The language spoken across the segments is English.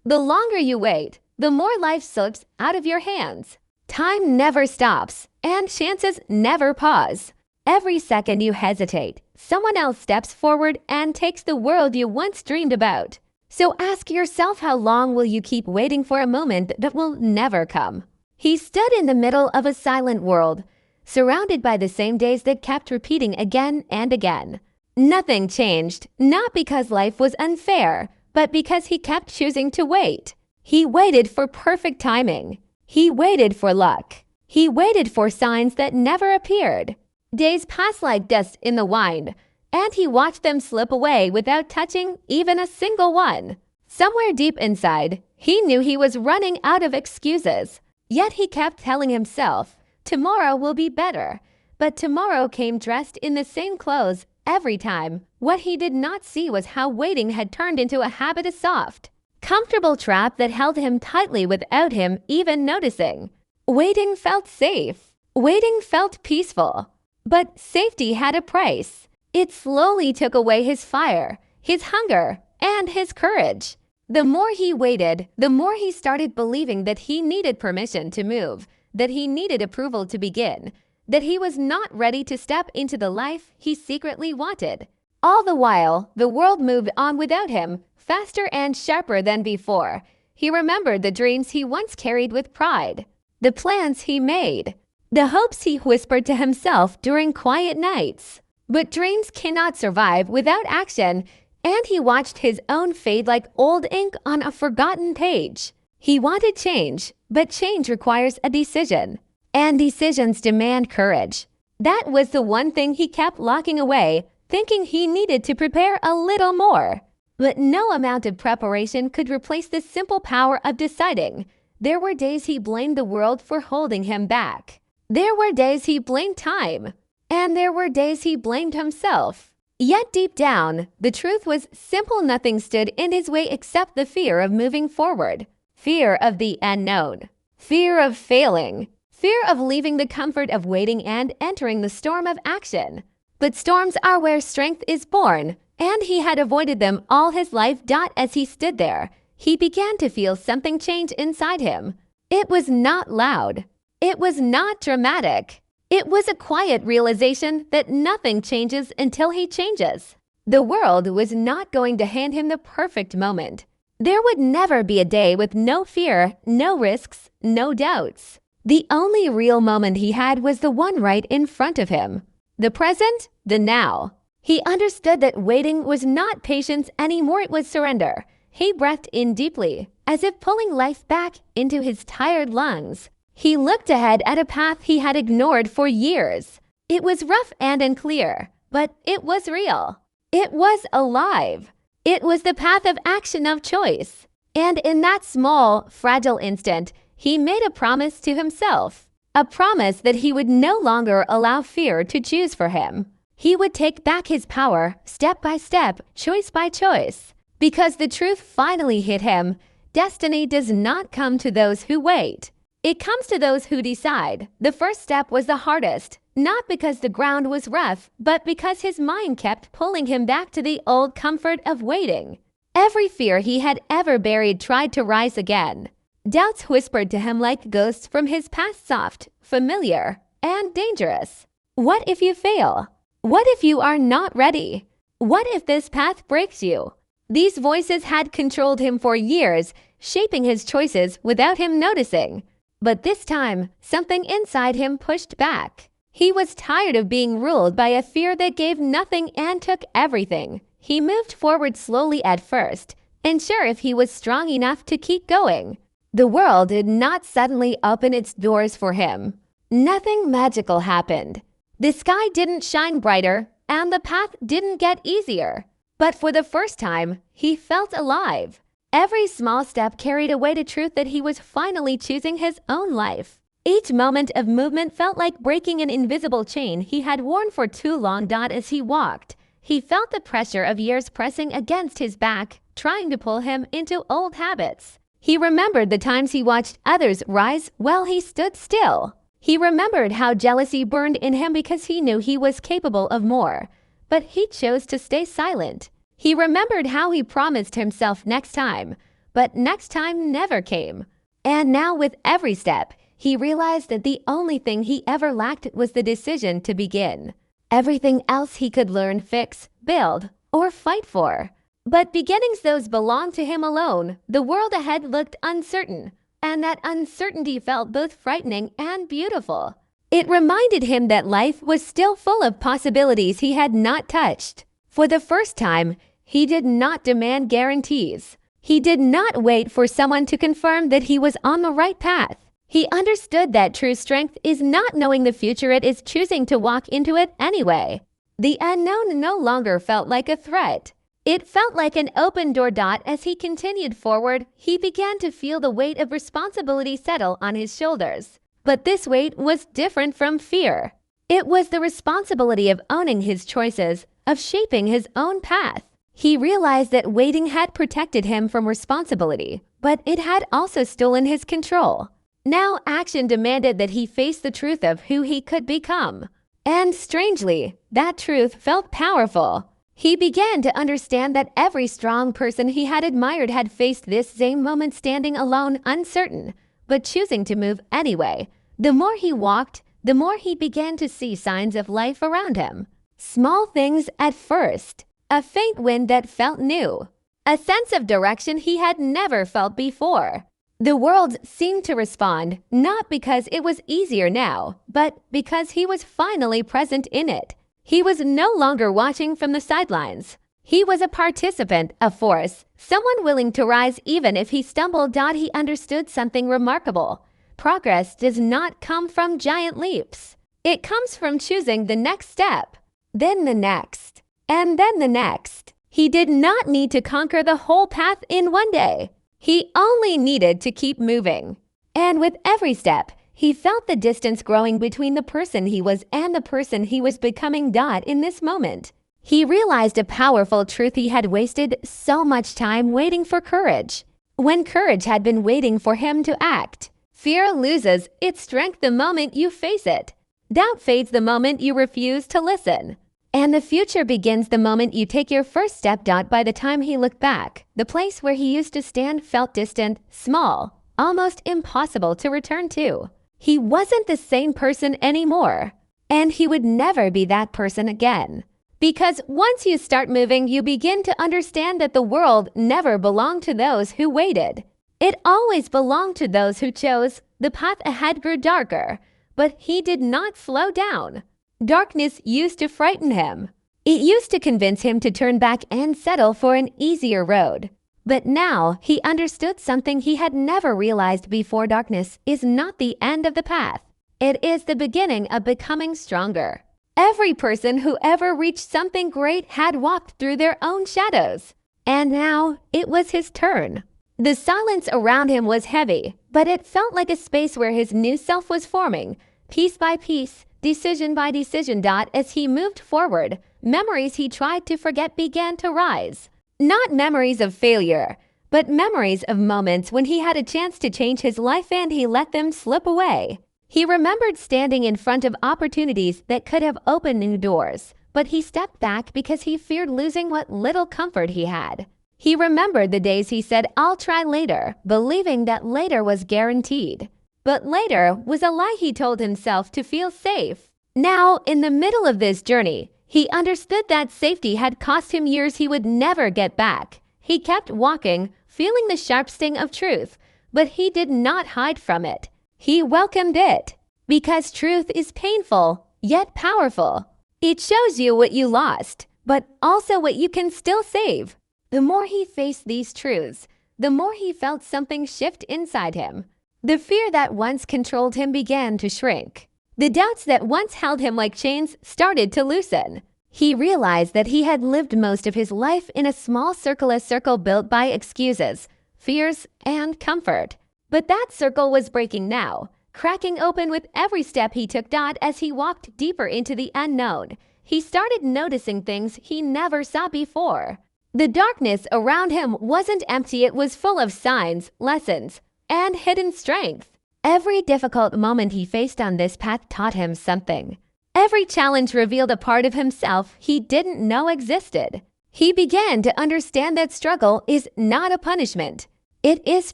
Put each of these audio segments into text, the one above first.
The longer you wait, the more life slips out of your hands. Time never stops, and chances never pause. Every second you hesitate, someone else steps forward and takes the world you once dreamed about. So ask yourself, how long will you keep waiting for a moment that will never come? He stood in the middle of a silent world, surrounded by the same days that kept repeating again and again. Nothing changed, not because life was unfair, but because he kept choosing to wait. He waited for perfect timing. He waited for luck. He waited for signs that never appeared. Days passed like dust in the wind, and he watched them slip away without touching even a single one. Somewhere deep inside, he knew he was running out of excuses. Yet he kept telling himself, tomorrow will be better. But tomorrow came dressed in the same clothes every time. What he did not see was how waiting had turned into a habit, a soft, comfortable trap that held him tightly without him even noticing. Waiting felt safe. Waiting felt peaceful. But safety had a price. It slowly took away his fire, his hunger, and his courage. The more he waited, the more he started believing that he needed permission to move, that he needed approval to begin, that he was not ready to step into the life he secretly wanted. All the while, the world moved on without him, faster and sharper than before. He remembered the dreams he once carried with pride, the plans he made, the hopes he whispered to himself during quiet nights. But dreams cannot survive without action, and he watched his own fade like old ink on a forgotten page. He wanted change, but change requires a decision, and decisions demand courage. That was the one thing he kept locking away, thinking he needed to prepare a little more. But no amount of preparation could replace the simple power of deciding. There were days he blamed the world for holding him back. There were days he blamed time. And there were days he blamed himself. Yet deep down, the truth was simple. Nothing stood in his way except the fear of moving forward. Fear of the unknown. Fear of failing. Fear of leaving the comfort of waiting and entering the storm of action. But storms are where strength is born, and he had avoided them all his life. As he stood there, he began to feel something change inside him. It was not loud. It was not dramatic. It was a quiet realization that nothing changes until he changes. The world was not going to hand him the perfect moment. There would never be a day with no fear, no risks, no doubts. The only real moment he had was the one right in front of him. The present, the now. He understood that waiting was not patience anymore, it was surrender. He breathed in deeply, as if pulling life back into his tired lungs. He looked ahead at a path he had ignored for years. It was rough and unclear, but it was real. It was alive. It was the path of action, of choice. And in that small, fragile instant, he made a promise to himself. A promise that he would no longer allow fear to choose for him. He would take back his power, step by step, choice by choice. Because the truth finally hit him, destiny does not come to those who wait. It comes to those who decide. The first step was the hardest, not because the ground was rough, but because his mind kept pulling him back to the old comfort of waiting. Every fear he had ever buried tried to rise again. Doubts whispered to him like ghosts from his past, soft, familiar, and dangerous. What if you fail? What if you are not ready? What if this path breaks you? These voices had controlled him for years, shaping his choices without him noticing. But this time, something inside him pushed back. He was tired of being ruled by a fear that gave nothing and took everything. He moved forward slowly at first, unsure if he was strong enough to keep going. The world did not suddenly open its doors for him. Nothing magical happened. The sky didn't shine brighter, and the path didn't get easier. But for the first time, he felt alive. Every small step carried away the truth that he was finally choosing his own life. Each moment of movement felt like breaking an invisible chain he had worn for too long. As he walked, he felt the pressure of years pressing against his back, trying to pull him into old habits. He remembered the times he watched others rise while he stood still. He remembered how jealousy burned in him because he knew he was capable of more, but he chose to stay silent. He remembered how he promised himself next time, but next time never came. And now with every step, he realized that the only thing he ever lacked was the decision to begin. Everything else he could learn, fix, build, or fight for. But beginnings, those belonged to him alone. The world ahead looked uncertain, and that uncertainty felt both frightening and beautiful. It reminded him that life was still full of possibilities he had not touched. For the first time, he did not demand guarantees. He did not wait for someone to confirm that he was on the right path. He understood that true strength is not knowing the future, it is choosing to walk into it anyway. The unknown no longer felt like a threat. It felt like an open door. As he continued forward, he began to feel the weight of responsibility settle on his shoulders. But this weight was different from fear. It was the responsibility of owning his choices, of shaping his own path. He realized that waiting had protected him from responsibility, but it had also stolen his control. Now action demanded that he face the truth of who he could become. And strangely, that truth felt powerful. He began to understand that every strong person he had admired had faced this same moment, standing alone, uncertain, but choosing to move anyway. The more he walked, the more he began to see signs of life around him. Small things at first. A faint wind that felt new. A sense of direction he had never felt before. The world seemed to respond, not because it was easier now, but because he was finally present in it. He was no longer watching from the sidelines. He was a participant, a force, someone willing to rise even if he stumbled. He understood something remarkable. Progress does not come from giant leaps. It comes from choosing the next step, then the next, and then the next. He did not need to conquer the whole path in one day. He only needed to keep moving. And with every step, he felt the distance growing between the person he was and the person he was becoming. In this moment, he realized a powerful truth: he had wasted so much time waiting for courage, when courage had been waiting for him to act. Fear loses its strength the moment you face it. Doubt fades the moment you refuse to listen. And the future begins the moment you take your first step. By the time he looked back, the place where he used to stand felt distant, small, almost impossible to return to. He wasn't the same person anymore, and he would never be that person again. Because once you start moving, you begin to understand that the world never belonged to those who waited. It always belonged to those who chose. The path ahead grew darker, but he did not slow down. Darkness used to frighten him. It used to convince him to turn back and settle for an easier road. But now he understood something he had never realized before: darkness is not the end of the path. It is the beginning of becoming stronger. Every person who ever reached something great had walked through their own shadows. And now it was his turn. The silence around him was heavy, but it felt like a space where his new self was forming, piece by piece, decision by decision. As he moved forward, memories he tried to forget began to rise. Not memories of failure, but memories of moments when he had a chance to change his life and he let them slip away. He remembered standing in front of opportunities that could have opened new doors, but he stepped back because he feared losing what little comfort he had. He remembered the days he said, "I'll try later," believing that later was guaranteed. But later was a lie he told himself to feel safe. Now, in the middle of this journey, he understood that safety had cost him years he would never get back. He kept walking, feeling the sharp sting of truth, but he did not hide from it. He welcomed it. Because truth is painful, yet powerful. It shows you what you lost, but also what you can still save. The more he faced these truths, the more he felt something shift inside him. The fear that once controlled him began to shrink. The doubts that once held him like chains started to loosen. He realized that he had lived most of his life in a small circle, a circle built by excuses, fears, and comfort. But that circle was breaking now, cracking open with every step he took. As he walked deeper into the unknown, he started noticing things he never saw before. The darkness around him wasn't empty, it was full of signs, lessons, and hidden strength. Every difficult moment he faced on this path taught him something. Every challenge revealed a part of himself he didn't know existed. He began to understand that struggle is not a punishment. It is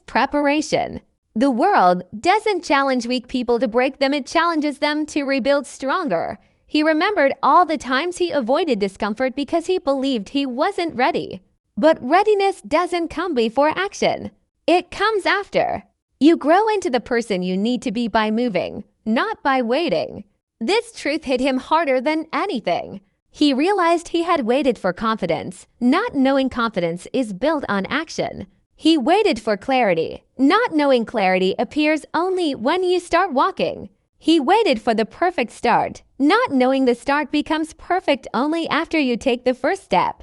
preparation. The world doesn't challenge weak people to break them, it challenges them to rebuild stronger. He remembered all the times he avoided discomfort because he believed he wasn't ready. But readiness doesn't come before action. It comes after. You grow into the person you need to be by moving, not by waiting. This truth hit him harder than anything. He realized he had waited for confidence, not knowing confidence is built on action. He waited for clarity, not knowing clarity appears only when you start walking. He waited for the perfect start, not knowing the start becomes perfect only after you take the first step.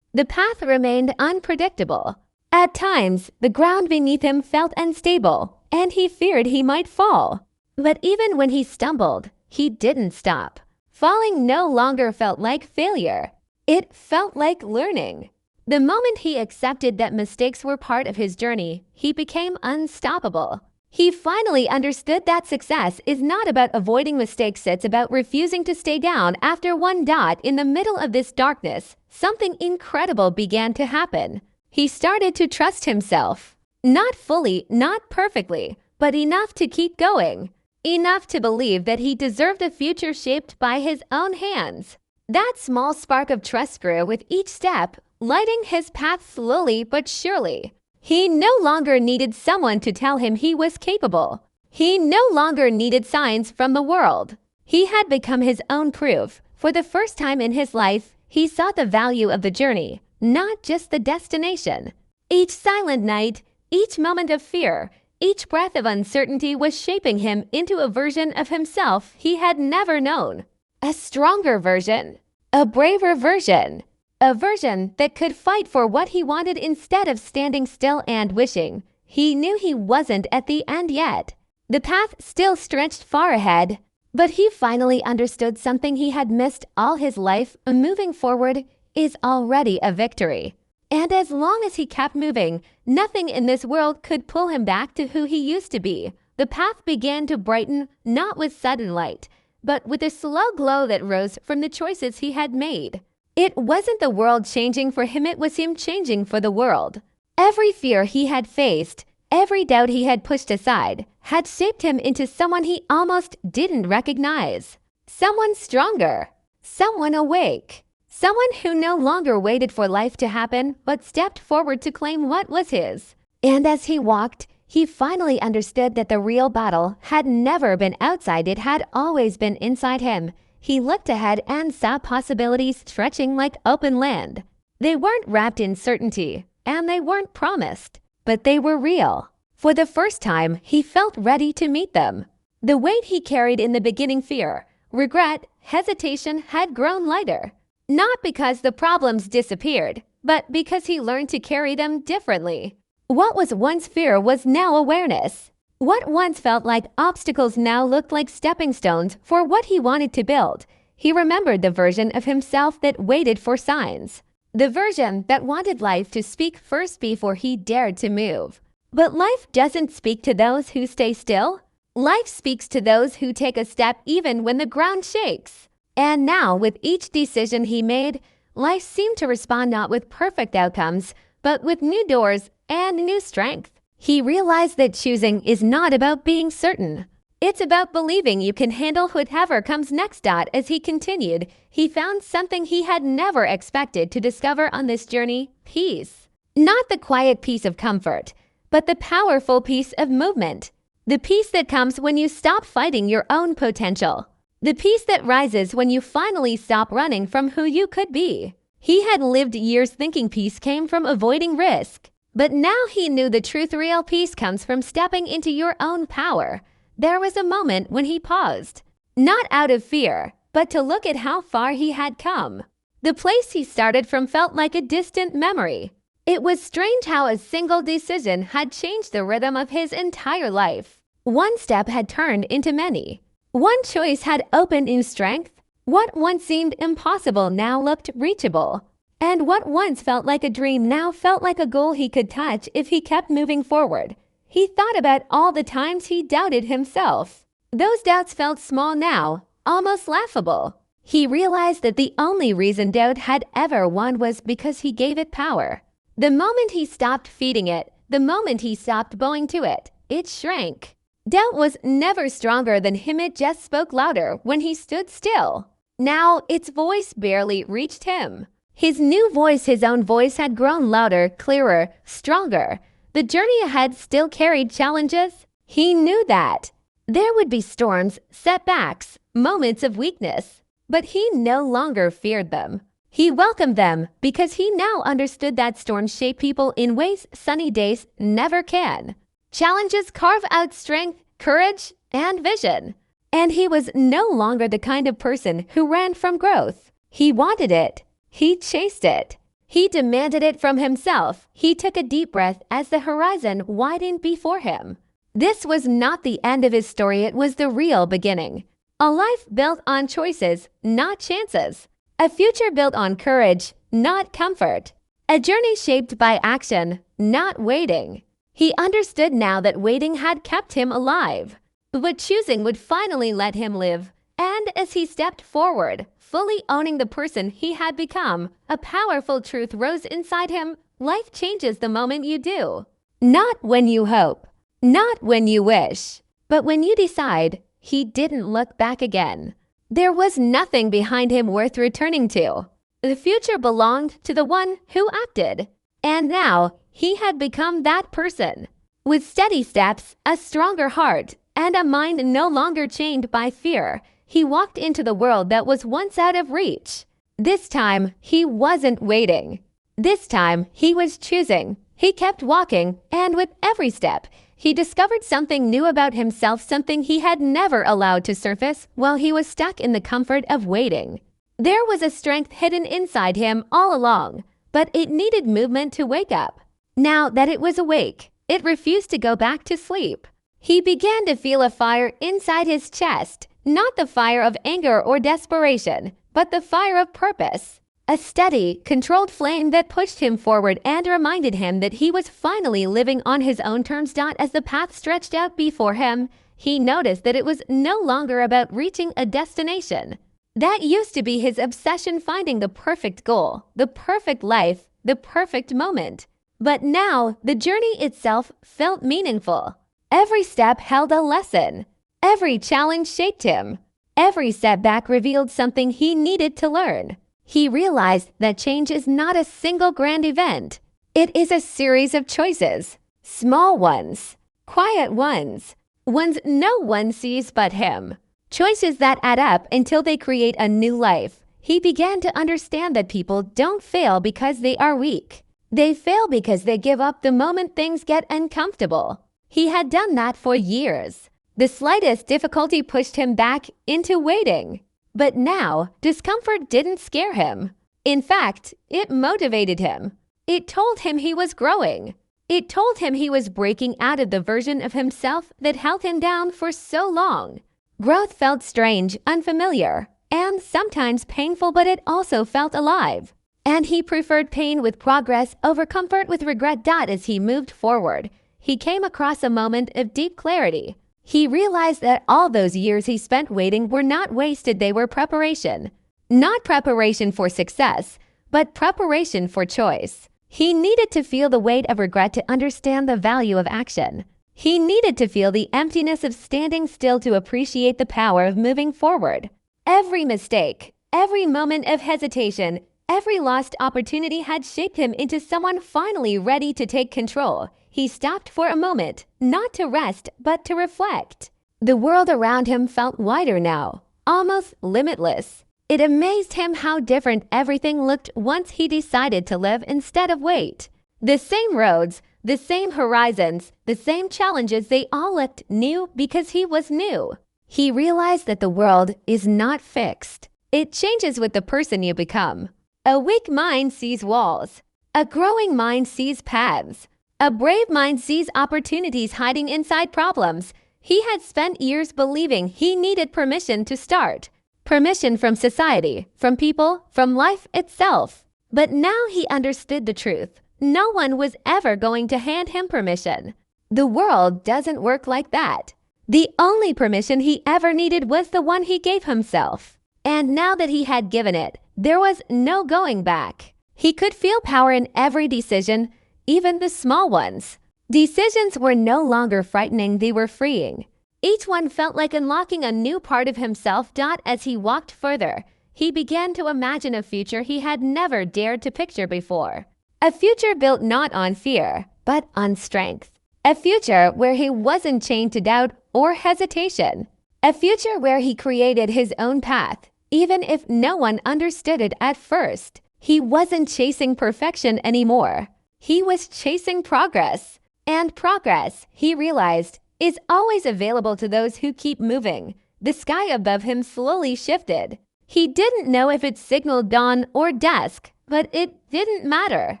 The path remained unpredictable. At times, the ground beneath him felt unstable, and he feared he might fall. But even when he stumbled, he didn't stop. Falling no longer felt like failure. It felt like learning. The moment he accepted that mistakes were part of his journey, he became unstoppable. He finally understood that success is not about avoiding mistakes, it's about refusing to stay down. After one dot in the middle of this darkness, something incredible began to happen. He started to trust himself. Not fully, not perfectly, but enough to keep going. Enough to believe that he deserved a future shaped by his own hands. That small spark of trust grew with each step, lighting his path slowly but surely. He no longer needed someone to tell him he was capable. He no longer needed signs from the world. He had become his own proof. For the first time in his life, he saw the value of the journey, not just the destination. Each silent night, each moment of fear, each breath of uncertainty was shaping him into a version of himself he had never known. A stronger version. A braver version. A version that could fight for what he wanted instead of standing still and wishing. He knew he wasn't at the end yet. The path still stretched far ahead, but he finally understood something he had missed all his life. Moving forward is already a victory. And as long as he kept moving, nothing in this world could pull him back to who he used to be. The path began to brighten, not with sudden light, but with a slow glow that rose from the choices he had made. It wasn't the world changing for him, it was him changing for the world. Every fear he had faced, every doubt he had pushed aside, had shaped him into someone he almost didn't recognize. Someone stronger. Someone awake. Someone who no longer waited for life to happen, but stepped forward to claim what was his. And as he walked, he finally understood that the real battle had never been outside, it had always been inside him. He looked ahead and saw possibilities stretching like open land. They weren't wrapped in certainty, and they weren't promised, but they were real. For the first time, he felt ready to meet them. The weight he carried in the beginning, fear, regret, hesitation, had grown lighter. Not because the problems disappeared, but because he learned to carry them differently. What was once fear was now awareness. What once felt like obstacles now looked like stepping stones for what he wanted to build. He remembered the version of himself that waited for signs. The version that wanted life to speak first before he dared to move. But life doesn't speak to those who stay still. Life speaks to those who take a step even when the ground shakes. And now, with each decision he made, life seemed to respond not with perfect outcomes, but with new doors and new strength. He realized that choosing is not about being certain. It's about believing you can handle whatever comes next. As he continued, he found something he had never expected to discover on this journey: peace. Not the quiet peace of comfort, but the powerful peace of movement. The peace that comes when you stop fighting your own potential. The peace that rises when you finally stop running from who you could be. He had lived years thinking peace came from avoiding risk. But now he knew the truth: real peace comes from stepping into your own power. There was a moment when he paused. Not out of fear, but to look at how far he had come. The place he started from felt like a distant memory. It was strange how a single decision had changed the rhythm of his entire life. One step had turned into many. One choice had opened new strength. What once seemed impossible now looked reachable. And what once felt like a dream now felt like a goal he could touch if he kept moving forward. He thought about all the times he doubted himself. Those doubts felt small now, almost laughable. He realized that the only reason doubt had ever won was because he gave it power. The moment he stopped feeding it, The moment he stopped bowing to it, it shrank. Doubt was never stronger than him. It just spoke louder when he stood still. Now its voice barely reached him. His new voice, his own voice, had grown louder, clearer, stronger. The journey ahead still carried challenges. He knew that. There would be storms, setbacks, moments of weakness. But he no longer feared them. He welcomed them because he now understood that storms shape people in ways sunny days never can. Challenges carve out strength, courage, and vision. And he was no longer the kind of person who ran from growth. He wanted it. He chased it. He demanded it from himself. He took a deep breath as the horizon widened before him. This was not the end of his story. It was the real beginning. A life built on choices, not chances. A future built on courage, not comfort. A journey shaped by action, not waiting. He understood now that waiting had kept him alive, but choosing would finally let him live. And as he stepped forward, fully owning the person he had become, a powerful truth rose inside him. Life changes the moment you do. Not when you hope, not when you wish, but when you decide. He didn't look back again. There was nothing behind him worth returning to. The future belonged to the one who acted. And now he had become that person. With steady steps, a stronger heart, and a mind no longer chained by fear, he walked into the world that was once out of reach. This time, he wasn't waiting. This time, he was choosing. He kept walking, and with every step, he discovered something new about himself, something he had never allowed to surface while he was stuck in the comfort of waiting. There was a strength hidden inside him all along, but it needed movement to wake up. Now that it was awake, it refused to go back to sleep. He began to feel a fire inside his chest, not the fire of anger or desperation, but the fire of purpose. A steady, controlled flame that pushed him forward and reminded him that he was finally living on his own terms. As the path stretched out before him, he noticed that it was no longer about reaching a destination. That used to be his obsession, finding the perfect goal, the perfect life, the perfect moment. But now, the journey itself felt meaningful. Every step held a lesson. Every challenge shaped him. Every setback revealed something he needed to learn. He realized that change is not a single grand event. It is a series of choices. Small ones, quiet ones, ones no one sees but him. Choices that add up until they create a new life. He began to understand that people don't fail because they are weak. They fail because they give up the moment things get uncomfortable. He had done that for years. The slightest difficulty pushed him back into waiting. But now, discomfort didn't scare him. In fact, it motivated him. It told him he was growing. It told him he was breaking out of the version of himself that held him down for so long. Growth felt strange, unfamiliar, and sometimes painful, but it also felt alive. And he preferred pain with progress over comfort with regret. As he moved forward, he came across a moment of deep clarity. He realized that all those years he spent waiting were not wasted. They were preparation. Not preparation for success, but preparation for choice. He needed to feel the weight of regret to understand the value of action. He needed to feel the emptiness of standing still to appreciate the power of moving forward. Every mistake, every moment of hesitation, every lost opportunity had shaped him into someone finally ready to take control. He stopped for a moment, not to rest, but to reflect. The world around him felt wider now, almost limitless. It amazed him how different everything looked once he decided to live instead of wait. The same roads, the same horizons, the same challenges, they all looked new because he was new. He realized that the world is not fixed. It changes with the person you become. A weak mind sees walls. A growing mind sees paths. A brave mind sees opportunities hiding inside problems. He had spent years believing he needed permission to start. Permission from society, from people, from life itself. But now he understood the truth. No one was ever going to hand him permission. The world doesn't work like that. The only permission he ever needed was the one he gave himself. And now that he had given it, there was no going back. He could feel power in every decision, even the small ones. Decisions were no longer frightening, they were freeing. Each one felt like unlocking a new part of himself. As he walked further, he began to imagine a future he had never dared to picture before. A future built not on fear, but on strength. A future where he wasn't chained to doubt or hesitation. A future where he created his own path, even if no one understood it at first. He wasn't chasing perfection anymore. He was chasing progress. And progress, he realized, is always available to those who keep moving. The sky above him slowly shifted. He didn't know if it signaled dawn or dusk, but it didn't matter.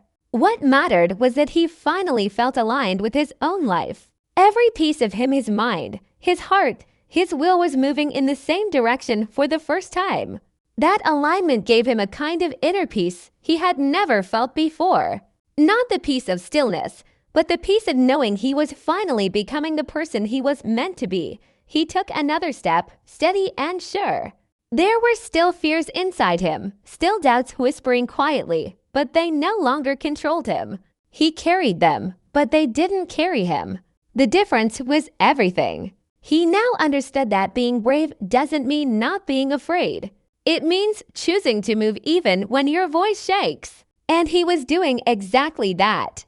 What mattered was that he finally felt aligned with his own life. Every piece of him, his mind, his heart, his will was moving in the same direction for the first time. That alignment gave him a kind of inner peace he had never felt before. Not the peace of stillness, but the peace of knowing he was finally becoming the person he was meant to be. He took another step, steady and sure. There were still fears inside him, still doubts whispering quietly, but they no longer controlled him. He carried them, but they didn't carry him. The difference was everything. He now understood that being brave doesn't mean not being afraid. It means choosing to move even when your voice shakes. And he was doing exactly that.